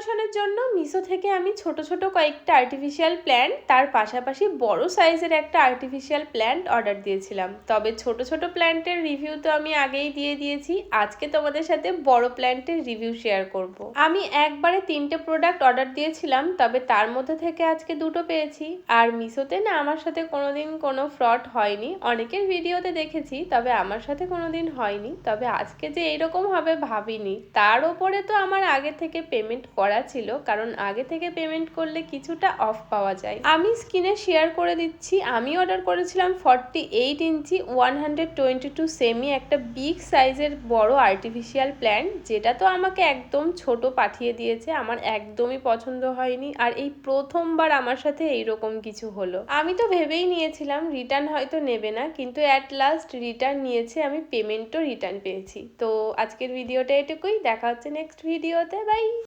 ডেকোরেশনের জন্য মিশো থেকে আমি ছোট ছোট কয়েকটা আর্টিফিশিয়াল প্ল্যান্ট তার পাশাপাশি বড় সাইজের একটা আর্টিফিশিয়াল প্ল্যান্ট অর্ডার দিয়েছিলাম। তবে ছোট ছোট প্ল্যান্টের রিভিউ তো আমি আগেই দিয়ে দিয়েছি, আজকে তোমাদের সাথে বড় প্ল্যান্টের রিভিউ শেয়ার করব। আমি একবারে 3টে প্রোডাক্ট অর্ডার দিয়েছিলাম, তবে তার মধ্যে থেকে আজকে 2টো পেয়েছি। আর মিশোতে না আমার সাথে কোনোদিন কোনো ফ্রড হয়নি, অনেকের ভিডিওতে দেখেছি তবে আমার সাথে কোনোদিন হয়নি। তবে আজকে যে এইরকম হবে ভাবিনি। তার ওপরে তো আমার আগে থেকে পেমেন্ট করা ছিল, কারণ আগে থেকে পেমেন্ট করলে কিছুটা অফ পাওয়া যায়। আমি স্ক্রিনে শেয়ার করে দিচ্ছি। আমি অর্ডার করেছিলাম 48 ইঞ্চি 122 সেমি একটা বিগ সাইজের বড় আর্টিফিশিয়াল প্ল্যান্ট, যেটা তো আমাকে একদম ছোট পাঠিয়ে দিয়েছে। আমার একদমই পছন্দ হয়নি, আর এই প্রথমবার আমার সাথে এইরকম কিছু হলো। আমি তো ভেবেই নিয়েছিলাম রিটার্ন হয়তো নেবে না, কিন্তু অ্যাট লাস্ট রিটার্ন নিয়েছে, আমি পেমেন্টও রিটার্ন পেয়েছি। তো আজকের ভিডিওটা এটুকুই, দেখা হচ্ছে নেক্সট ভিডিওতে, বাই।